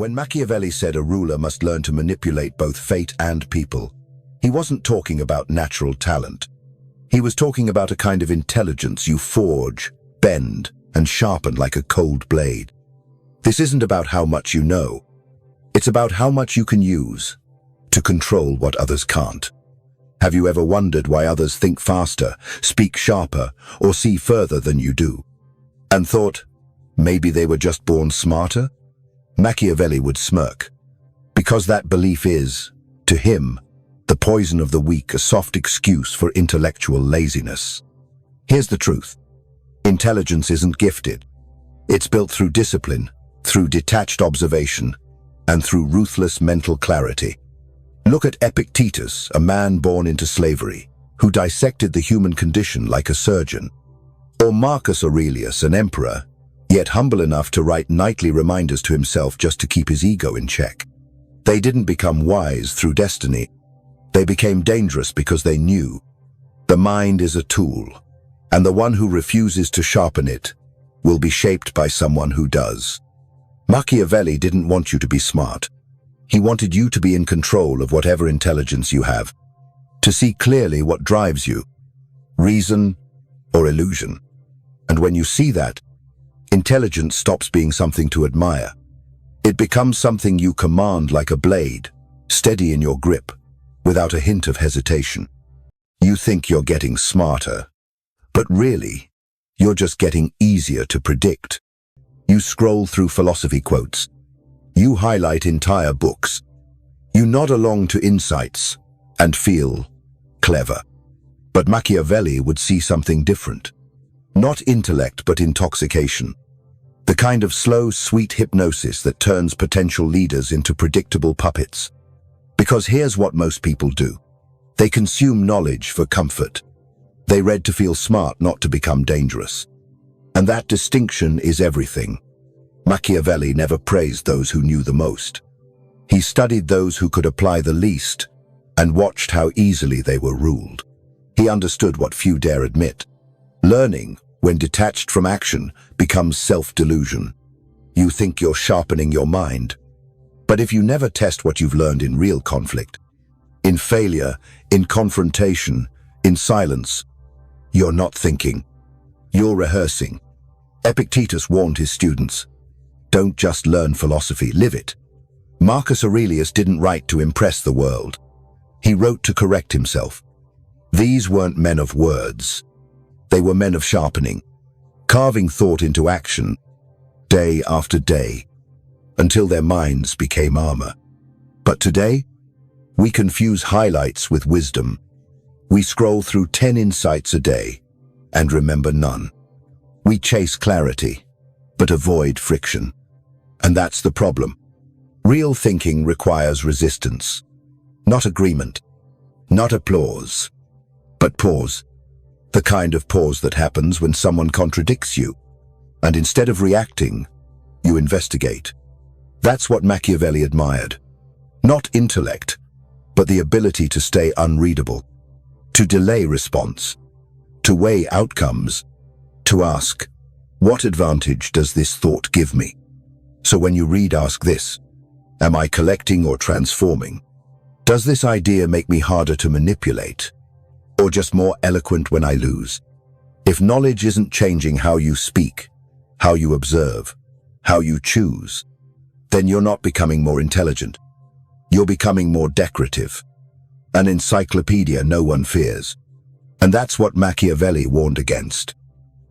When Machiavelli said a ruler must learn to manipulate both fate and people, he wasn't talking about natural talent. He was talking about a kind of intelligence you forge, bend, and sharpen like a cold blade. This isn't about how much you know. It's about how much you can use to control what others can't. Have you ever wondered why others think faster, speak sharper, or see further than you do? And thought, maybe they were just born smarter? Machiavelli would smirk, because that belief is, to him, the poison of the weak, a soft excuse for intellectual laziness. Here's the truth. Intelligence isn't gifted. It's built through discipline, through detached observation, and through ruthless mental clarity. Look at Epictetus, a man born into slavery, who dissected the human condition like a surgeon. Or Marcus Aurelius, an emperor, yet humble enough to write nightly reminders to himself just to keep his ego in check. They didn't become wise through destiny. They became dangerous because they knew the mind is a tool, and the one who refuses to sharpen it will be shaped by someone who does. Machiavelli didn't want you to be smart. He wanted you to be in control of whatever intelligence you have, to see clearly what drives you, reason or illusion. And when you see that, intelligence stops being something to admire. It becomes something you command like a blade, steady in your grip, without a hint of hesitation. You think you're getting smarter, but really, you're just getting easier to predict. You scroll through philosophy quotes. You highlight entire books. You nod along to insights and feel clever. But Machiavelli would see something different. Not intellect, but intoxication. The kind of slow, sweet hypnosis that turns potential leaders into predictable puppets. Because here's what most people do. They consume knowledge for comfort. They read to feel smart, not to become dangerous. And that distinction is everything. Machiavelli never praised those who knew the most. He studied those who could apply the least and watched how easily they were ruled. He understood what few dare admit. Learning, when detached from action, becomes self-delusion. You think you're sharpening your mind. But if you never test what you've learned in real conflict, in failure, in confrontation, in silence, you're not thinking. You're rehearsing. Epictetus warned his students, don't just learn philosophy, live it. Marcus Aurelius didn't write to impress the world. He wrote to correct himself. These weren't men of words. They were men of sharpening, carving thought into action, day after day, until their minds became armor. But today, we confuse highlights with wisdom. We scroll through 10 insights a day and remember none. We chase clarity, but avoid friction. And that's the problem. Real thinking requires resistance, not agreement, not applause, but pause. The kind of pause that happens when someone contradicts you, and instead of reacting, you investigate. That's what Machiavelli admired. Not intellect, but the ability to stay unreadable, to delay response, to weigh outcomes, to ask, what advantage does this thought give me? So when you read, ask this: am I collecting or transforming? Does this idea make me harder to manipulate, or just more eloquent when I lose? If knowledge isn't changing how you speak, how you observe, how you choose, then you're not becoming more intelligent. You're becoming more decorative. An encyclopedia no one fears. And that's what Machiavelli warned against.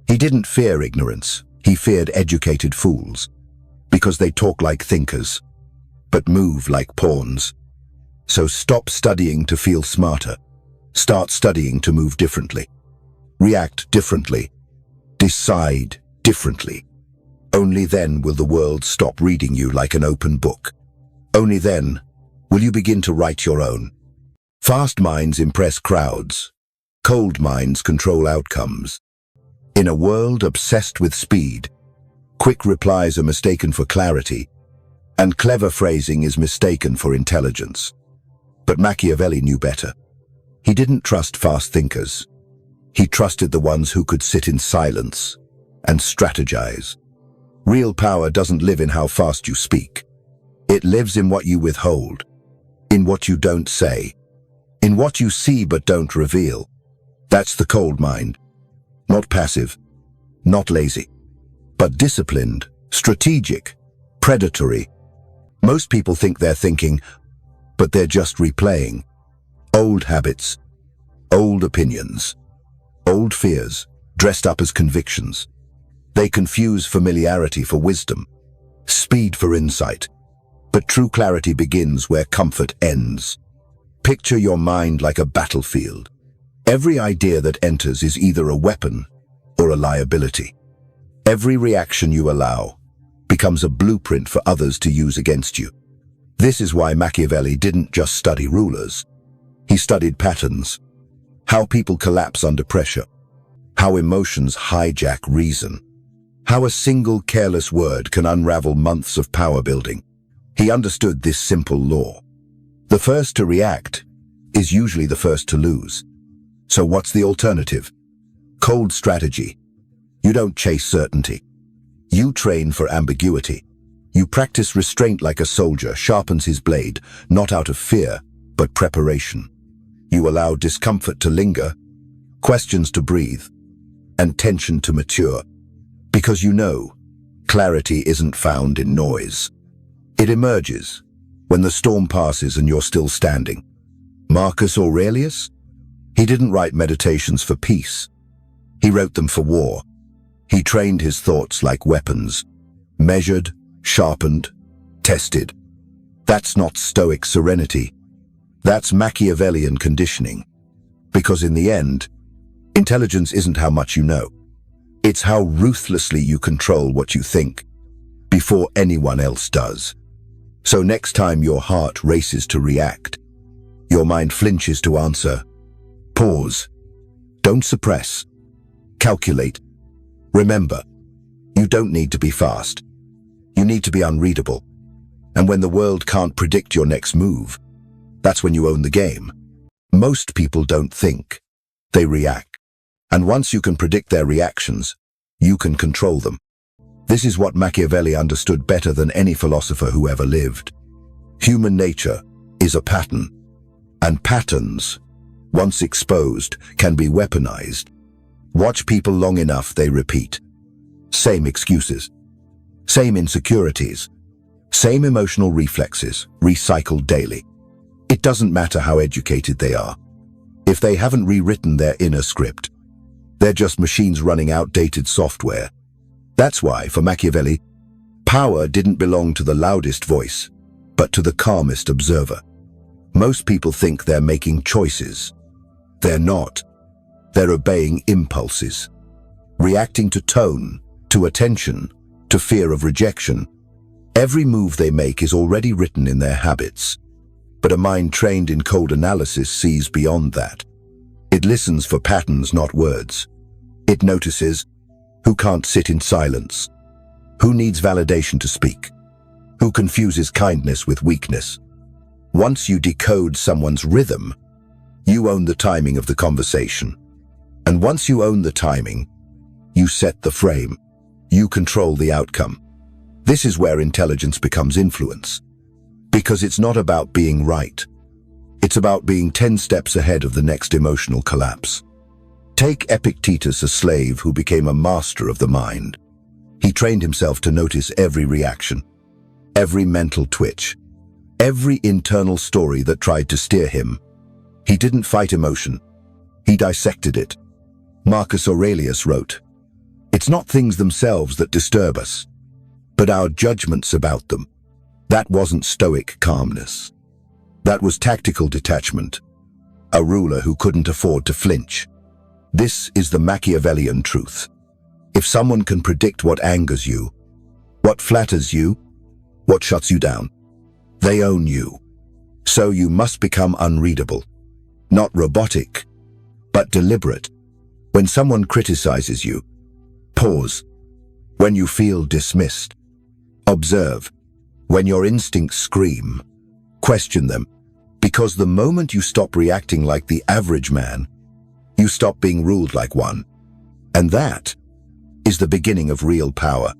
He didn't fear ignorance. He feared educated fools, because they talk like thinkers, but move like pawns. So stop studying to feel smarter. Start studying to move differently. React differently. Decide differently. Only then will the world stop reading you like an open book. Only then will you begin to write your own. Fast minds impress crowds. Cold minds control outcomes. In a world obsessed with speed, quick replies are mistaken for clarity, and clever phrasing is mistaken for intelligence. But Machiavelli knew better. He didn't trust fast thinkers. He trusted the ones who could sit in silence and strategize. Real power doesn't live in how fast you speak. It lives in what you withhold, in what you don't say, in what you see but don't reveal. That's the cold mind. Not passive, not lazy, but disciplined, strategic, predatory. Most people think they're thinking, but they're just replaying old habits, old opinions, old fears, dressed up as convictions. They confuse familiarity for wisdom, speed for insight. But true clarity begins where comfort ends. Picture your mind like a battlefield. Every idea that enters is either a weapon or a liability. Every reaction you allow becomes a blueprint for others to use against you. This is why Machiavelli didn't just study rulers. He studied patterns, how people collapse under pressure, how emotions hijack reason, how a single careless word can unravel months of power building. He understood this simple law. The first to react is usually the first to lose. So what's the alternative? Cold strategy. You don't chase certainty. You train for ambiguity. You practice restraint like a soldier sharpens his blade, not out of fear, but preparation. You allow discomfort to linger, questions to breathe, and tension to mature. Because you know, clarity isn't found in noise. It emerges when the storm passes and you're still standing. Marcus Aurelius? He didn't write meditations for peace. He wrote them for war. He trained his thoughts like weapons, measured, sharpened, tested. That's not stoic serenity. That's Machiavellian conditioning. Because in the end, intelligence isn't how much you know. It's how ruthlessly you control what you think before anyone else does. So next time your heart races to react, your mind flinches to answer, pause. Don't suppress. Calculate. Remember, you don't need to be fast. You need to be unreadable. And when the world can't predict your next move, that's when you own the game. Most people don't think. They react. And once you can predict their reactions, you can control them. This is what Machiavelli understood better than any philosopher who ever lived. Human nature is a pattern. And patterns, once exposed, can be weaponized. Watch people long enough, they repeat. Same excuses. Same insecurities. Same emotional reflexes, recycled daily. It doesn't matter how educated they are. If they haven't rewritten their inner script, they're just machines running outdated software. That's why, for Machiavelli, power didn't belong to the loudest voice, but to the calmest observer. Most people think they're making choices. They're not. They're obeying impulses, reacting to tone, to attention, to fear of rejection. Every move they make is already written in their habits. But a mind trained in cold analysis sees beyond that. It listens for patterns, not words. It notices who can't sit in silence, who needs validation to speak, who confuses kindness with weakness. Once you decode someone's rhythm, you own the timing of the conversation. And once you own the timing, you set the frame. You control the outcome. This is where intelligence becomes influence. Because it's not about being right. It's about being 10 steps ahead of the next emotional collapse. Take Epictetus, a slave who became a master of the mind. He trained himself to notice every reaction, every mental twitch, every internal story that tried to steer him. He didn't fight emotion. He dissected it. Marcus Aurelius wrote, "It's not things themselves that disturb us, but our judgments about them." That wasn't stoic calmness. That was tactical detachment, a ruler who couldn't afford to flinch. This is the Machiavellian truth. If someone can predict what angers you, what flatters you, what shuts you down, they own you. So you must become unreadable, not robotic, but deliberate. When someone criticizes you, pause. When you feel dismissed, observe. When your instincts scream, question them. Because the moment you stop reacting like the average man, you stop being ruled like one. And that is the beginning of real power.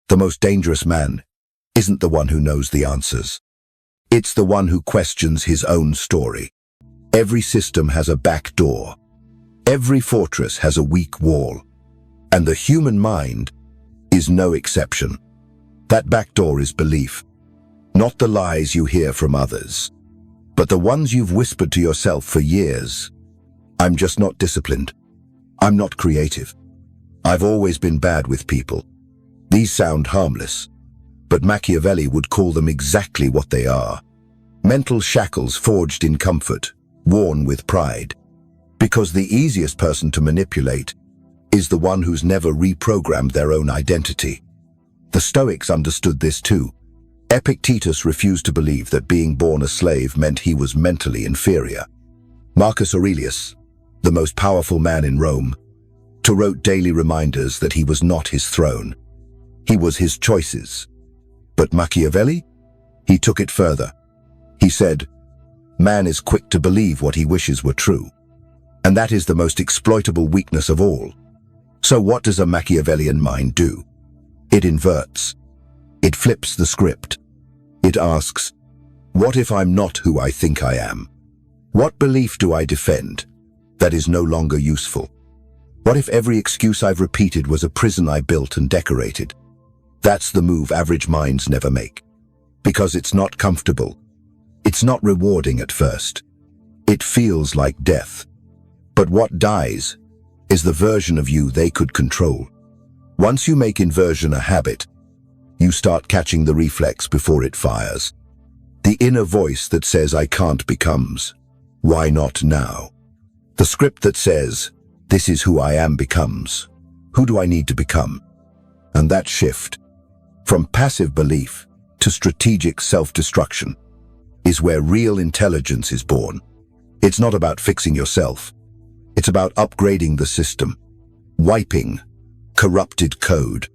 The most dangerous man isn't the one who knows the answers. It's the one who questions his own story. Every system has a back door. Every fortress has a weak wall. And the human mind is no exception. That back door is belief. Not the lies you hear from others, but the ones you've whispered to yourself for years. I'm just not disciplined. I'm not creative. I've always been bad with people. These sound harmless, but Machiavelli would call them exactly what they are. Mental shackles forged in comfort, worn with pride. Because the easiest person to manipulate is the one who's never reprogrammed their own identity. The Stoics understood this too. Epictetus refused to believe that being born a slave meant he was mentally inferior. Marcus Aurelius, the most powerful man in Rome, wrote daily reminders that he was not his throne. He was his choices. But Machiavelli? He took it further. He said, "Man is quick to believe what he wishes were true. And that is the most exploitable weakness of all." So what does a Machiavellian mind do? It inverts. It flips the script. It asks, what if I'm not who I think I am? What belief do I defend that is no longer useful? What if every excuse I've repeated was a prison I built and decorated? That's the move average minds never make. Because it's not comfortable. It's not rewarding at first. It feels like death. But what dies is the version of you they could control. Once you make inversion a habit, you start catching the reflex before it fires. The inner voice that says I can't becomes, why not now? The script that says, this is who I am becomes, who do I need to become? And that shift, from passive belief to strategic self-destruction, is where real intelligence is born. It's not about fixing yourself. It's about upgrading the system, wiping corrupted code,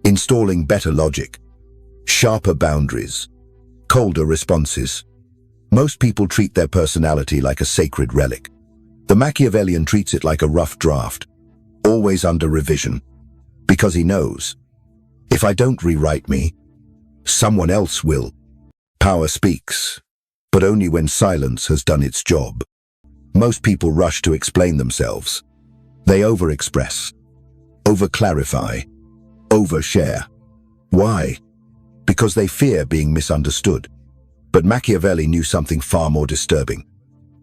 installing better logic, sharper boundaries, colder responses. Most people treat their personality like a sacred relic. The Machiavellian treats it like a rough draft, always under revision, because he knows, if I don't rewrite me, someone else will. Power speaks, but only when silence has done its job. Most people rush to explain themselves. They overexpress, over-clarify, overshare. Why? Because they fear being misunderstood. But Machiavelli knew something far more disturbing.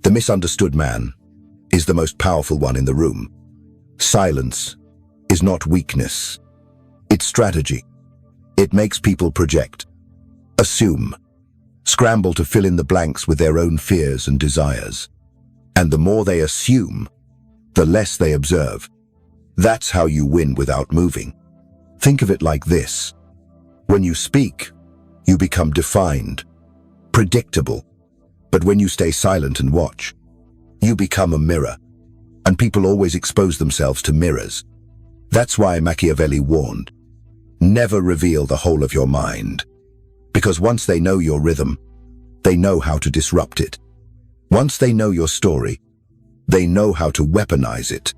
The misunderstood man is the most powerful one in the room. Silence is not weakness. It's strategy. It makes people project, assume, scramble to fill in the blanks with their own fears and desires. And the more they assume, the less they observe. That's how you win without moving. Think of it like this. When you speak, you become defined, predictable. But when you stay silent and watch, you become a mirror. And people always expose themselves to mirrors. That's why Machiavelli warned, never reveal the whole of your mind. Because once they know your rhythm, they know how to disrupt it. Once they know your story, they know how to weaponize it.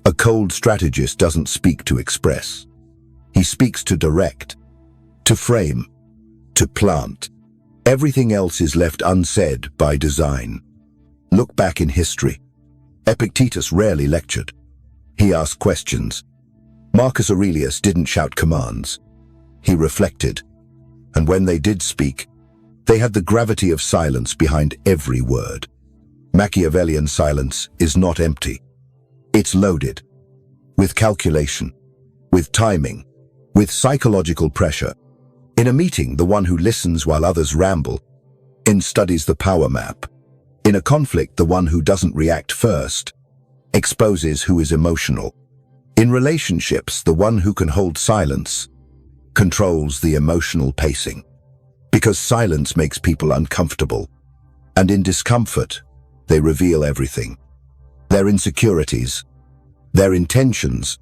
A cold strategist doesn't speak to express. He speaks to direct, to frame, to plant. Everything else is left unsaid by design. Look back in history. Epictetus rarely lectured. He asked questions. Marcus Aurelius didn't shout commands. He reflected. And when they did speak, they had the gravity of silence behind every word. Machiavellian silence is not empty. It's loaded. With calculation, with timing, with psychological pressure. In a meeting, the one who listens while others ramble, studies the power map. In a conflict, the one who doesn't react first, exposes who is emotional. In relationships, the one who can hold silence, controls the emotional pacing. Because silence makes people uncomfortable. And in discomfort, they reveal everything. Their insecurities, their intentions,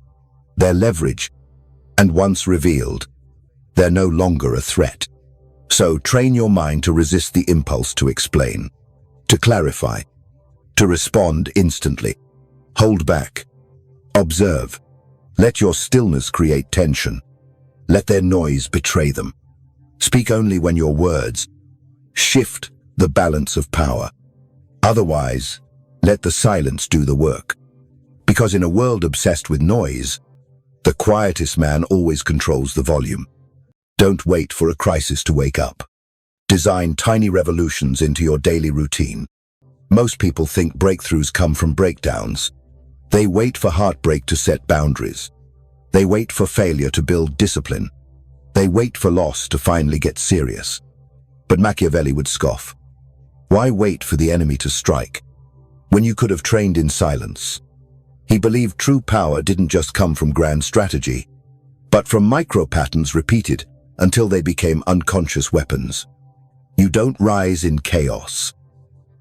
their leverage. And once revealed, they're no longer a threat. So train your mind to resist the impulse to explain, to clarify, to respond instantly. Hold back. Observe. Let your stillness create tension. Let their noise betray them. Speak only when your words shift the balance of power. Otherwise, let the silence do the work. Because in a world obsessed with noise, the quietest man always controls the volume. Don't wait for a crisis to wake up. Design tiny revolutions into your daily routine. Most people think breakthroughs come from breakdowns. They wait for heartbreak to set boundaries. They wait for failure to build discipline. They wait for loss to finally get serious. But Machiavelli would scoff. Why wait for the enemy to strike when you could have trained in silence? He believed true power didn't just come from grand strategy, but from micro-patterns repeated until they became unconscious weapons. You don't rise in chaos.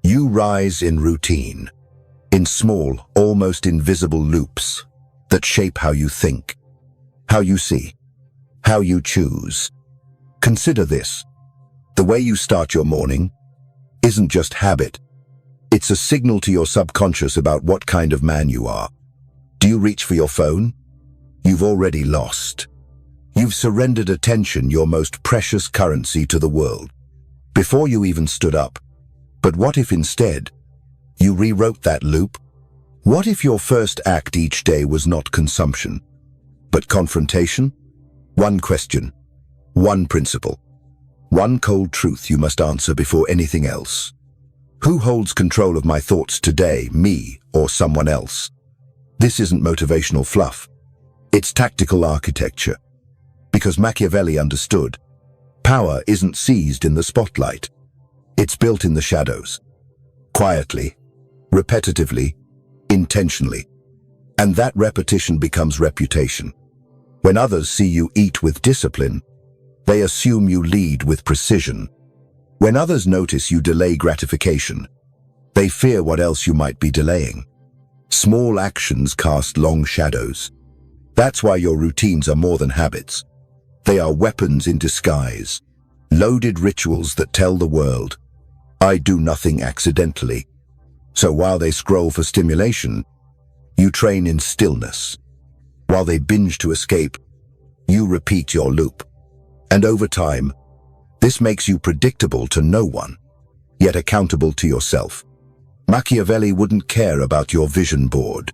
You rise in routine, in small, almost invisible loops that shape how you think, how you see, how you choose. Consider this. The way you start your morning isn't just habit. It's a signal to your subconscious about what kind of man you are. Do you reach for your phone? You've already lost. You've surrendered attention, your most precious currency, to the world, before you even stood up. But what if instead you rewrote that loop? What if your first act each day was not consumption, but confrontation? One question, one principle, one cold truth you must answer before anything else. Who holds control of my thoughts today, me or someone else? This isn't motivational fluff. It's tactical architecture. Because Machiavelli understood, power isn't seized in the spotlight. It's built in the shadows. Quietly, repetitively, intentionally. And that repetition becomes reputation. When others see you eat with discipline, they assume you lead with precision. When others notice you delay gratification, they fear what else you might be delaying. Small actions cast long shadows. That's why your routines are more than habits. They are weapons in disguise, loaded rituals that tell the world, I do nothing accidentally. So while they scroll for stimulation, you train in stillness. While they binge to escape, you repeat your loop. And over time, this makes you predictable to no one, yet accountable to yourself. Machiavelli wouldn't care about your vision board.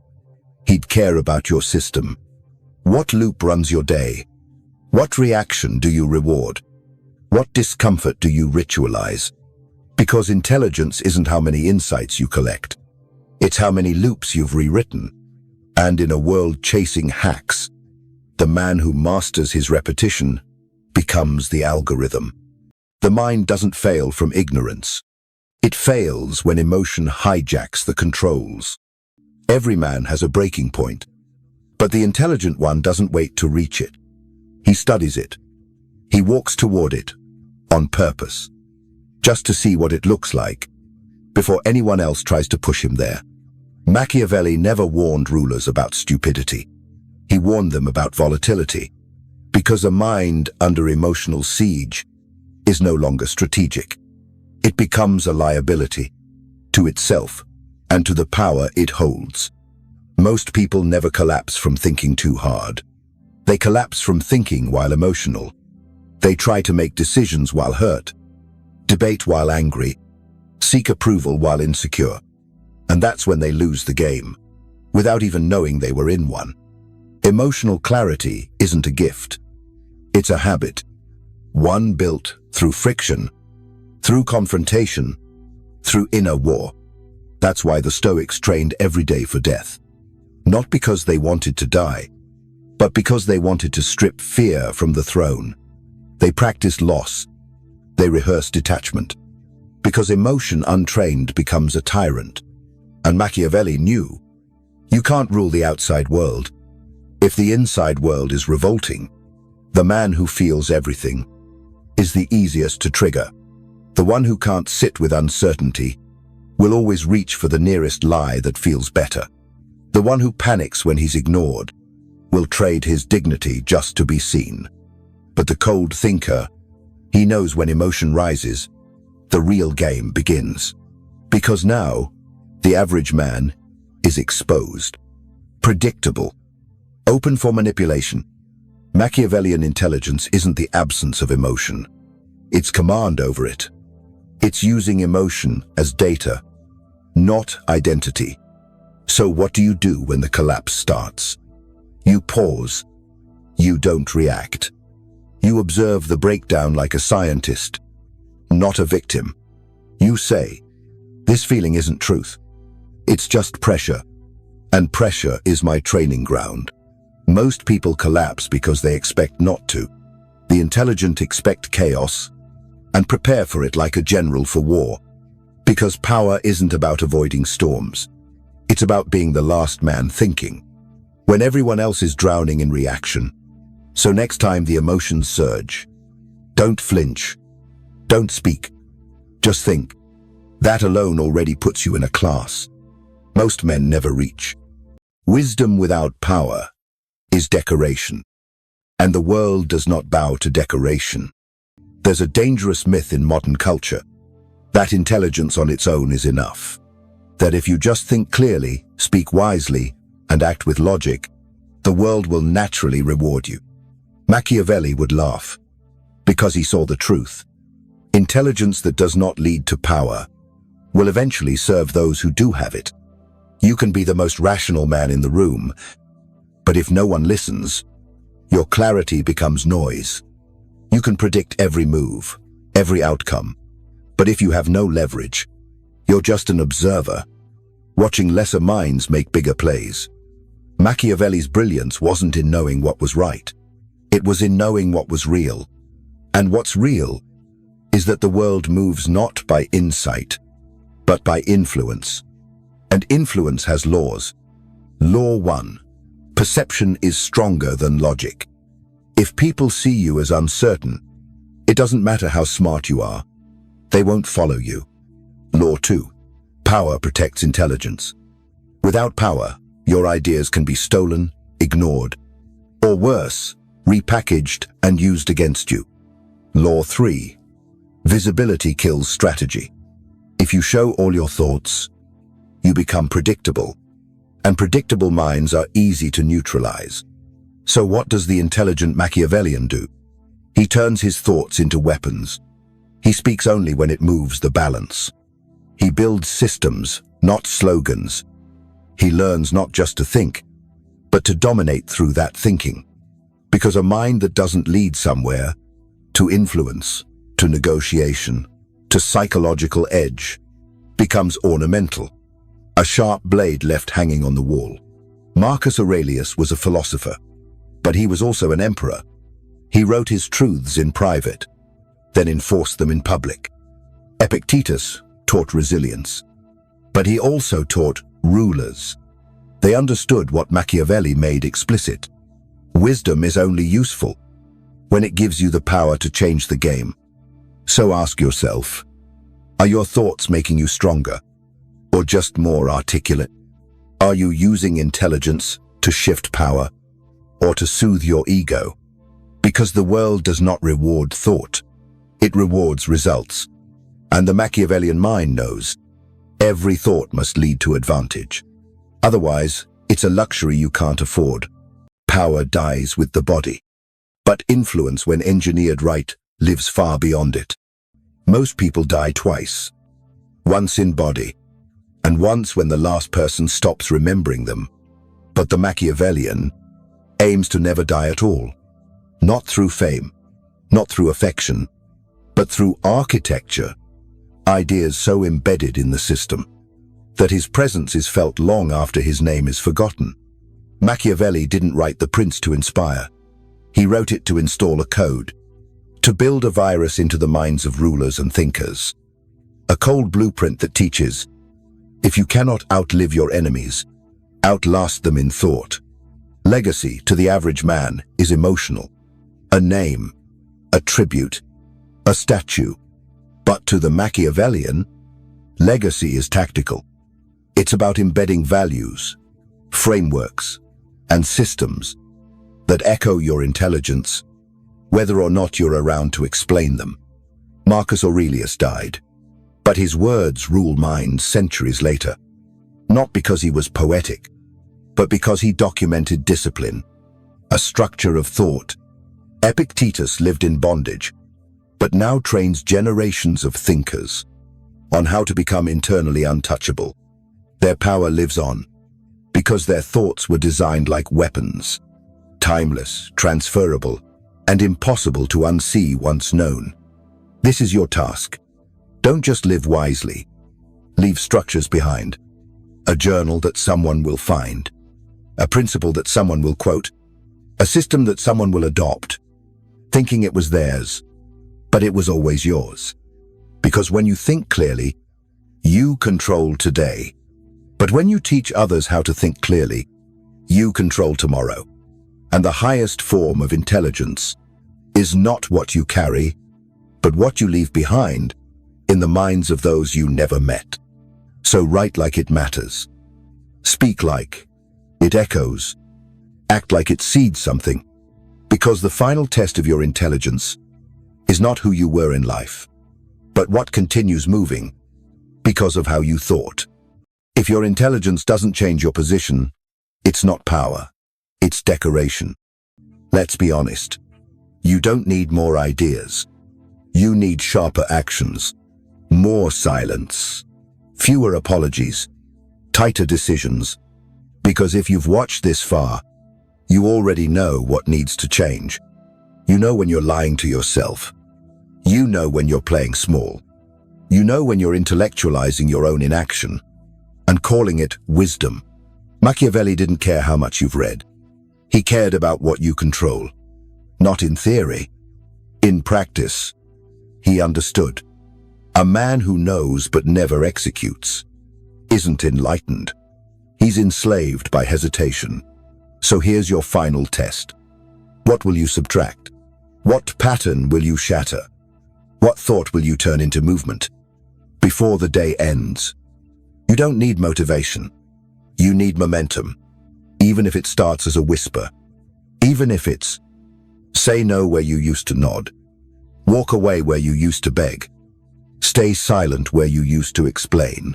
He'd care about your system. What loop runs your day? What reaction do you reward? What discomfort do you ritualize? Because intelligence isn't how many insights you collect. It's how many loops you've rewritten. And in a world chasing hacks, the man who masters his repetition becomes the algorithm. The mind doesn't fail from ignorance. It fails when emotion hijacks the controls. Every man has a breaking point, but the intelligent one doesn't wait to reach it. He studies it. He walks toward it, on purpose, just to see what it looks like, before anyone else tries to push him there. Machiavelli never warned rulers about stupidity. He warned them about volatility, because a mind under emotional siege is no longer strategic. It becomes a liability to itself and to the power it holds. Most people never collapse from thinking too hard. They collapse from thinking while emotional. They try to make decisions while hurt, debate while angry, seek approval while insecure. And that's when they lose the game, without even knowing they were in one. Emotional clarity isn't a gift. It's a habit. One built through friction, through confrontation, through inner war. That's why the Stoics trained every day for death. Not because they wanted to die, but because they wanted to strip fear from the throne. They practiced loss. They rehearsed detachment. Because emotion untrained becomes a tyrant. And Machiavelli knew, you can't rule the outside world. If the inside world is revolting, the man who feels everything is the easiest to trigger. The one who can't sit with uncertainty will always reach for the nearest lie that feels better. The one who panics when he's ignored will trade his dignity just to be seen. But the cold thinker, he knows when emotion rises, the real game begins. Because now, the average man is exposed, predictable, open for manipulation. Machiavellian intelligence isn't the absence of emotion. It's command over it. It's using emotion as data, not identity. So what do you do when the collapse starts? You pause. You don't react. You observe the breakdown like a scientist, not a victim. You say, this feeling isn't truth. It's just pressure. And pressure is my training ground. Most people collapse because they expect not to. The intelligent expect chaos and prepare for it like a general for war. Because power isn't about avoiding storms. It's about being the last man thinking, when everyone else is drowning in reaction. So next time the emotions surge, don't flinch. Don't speak. Just think. That alone already puts you in a class most men never reach. Wisdom without power is decoration. And the world does not bow to decoration. There's a dangerous myth in modern culture that intelligence on its own is enough. That if you just think clearly, speak wisely, and act with logic, the world will naturally reward you. Machiavelli would laugh because he saw the truth. Intelligence that does not lead to power will eventually serve those who do have it. You can be the most rational man in the room, but if no one listens, your clarity becomes noise. You can predict every move, every outcome, but if you have no leverage, you're just an observer, watching lesser minds make bigger plays. Machiavelli's brilliance wasn't in knowing what was right. It was in knowing what was real. And what's real is that the world moves not by insight, but by influence. And influence has laws. Law 1. Perception is stronger than logic. If people see you as uncertain, it doesn't matter how smart you are. They won't follow you. Law 2. Power protects intelligence. Without power, your ideas can be stolen, ignored, or worse, repackaged and used against you. Law 3. Visibility kills strategy. If you show all your thoughts, you become predictable, and predictable minds are easy to neutralize. So what does the intelligent Machiavellian do? He turns his thoughts into weapons. He speaks only when it moves the balance. He builds systems, not slogans. He learns not just to think, but to dominate through that thinking. Because a mind that doesn't lead somewhere, to influence, to negotiation, to psychological edge, becomes ornamental. A sharp blade left hanging on the wall. Marcus Aurelius was a philosopher, but he was also an emperor. He wrote his truths in private, then enforced them in public. Epictetus taught resilience, but he also taught rulers. They understood what Machiavelli made explicit. Wisdom is only useful when it gives you the power to change the game. So ask yourself, are your thoughts making you stronger, or just more articulate? Are you using intelligence to shift power, or to soothe your ego? Because the world does not reward thought, it rewards results. And the Machiavellian mind knows every thought must lead to advantage. Otherwise, it's a luxury you can't afford. Power dies with the body. But influence, when engineered right, lives far beyond it. Most people die twice. Once in body, and once when the last person stops remembering them. But the Machiavellian aims to never die at all. Not through fame, not through affection, but through architecture. Ideas so embedded in the system that his presence is felt long after his name is forgotten. Machiavelli didn't write The Prince to inspire. He wrote it to install a code, to build a virus into the minds of rulers and thinkers. A cold blueprint that teaches, if you cannot outlive your enemies, outlast them in thought. Legacy to the average man is emotional. A name, a tribute, a statue. But to the Machiavellian, legacy is tactical. It's about embedding values, frameworks, and systems that echo your intelligence, whether or not you're around to explain them. Marcus Aurelius died, but his words rule minds centuries later. Not because he was poetic, but because he documented discipline, a structure of thought. Epictetus lived in bondage, but now trains generations of thinkers on how to become internally untouchable. Their power lives on because their thoughts were designed like weapons, timeless, transferable, and impossible to unsee once known. This is your task. Don't just live wisely. Leave structures behind. A journal that someone will find. A principle that someone will quote. A system that someone will adopt, thinking it was theirs, but it was always yours. Because when you think clearly, you control today. But when you teach others how to think clearly, you control tomorrow. And the highest form of intelligence is not what you carry, but what you leave behind in the minds of those you never met. So write like it matters. Speak like it echoes. Act like it seeds something. Because the final test of your intelligence is not who you were in life, but what continues moving because of how you thought. If your intelligence doesn't change your position, it's not power, it's decoration. Let's be honest. You don't need more ideas. You need sharper actions, more silence, fewer apologies, tighter decisions. Because if you've watched this far, you already know what needs to change. You know when you're lying to yourself. You know when you're playing small. You know when you're intellectualizing your own inaction and calling it wisdom. Machiavelli didn't care how much you've read. He cared about what you control. Not in theory. In practice. He understood. A man who knows but never executes isn't enlightened. He's enslaved by hesitation. So here's your final test. What will you subtract? What pattern will you shatter? What thought will you turn into movement? Before the day ends. You don't need motivation. You need momentum. Even if it starts as a whisper. Even if it's, say no where you used to nod. Walk away where you used to beg. Stay silent where you used to explain.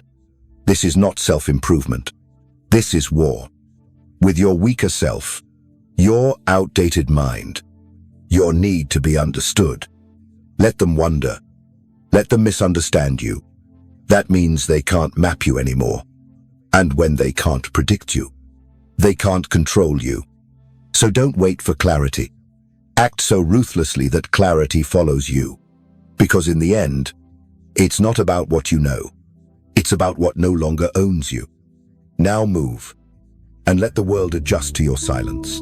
This is not self-improvement. This is war. With your weaker self, your outdated mind, your need to be understood. Let them wonder. Let them misunderstand you. That means they can't map you anymore. And when they can't predict you, they can't control you. So don't wait for clarity. Act so ruthlessly that clarity follows you. Because in the end, it's not about what you know. It's about what no longer owns you. Now move. And let the world adjust to your silence.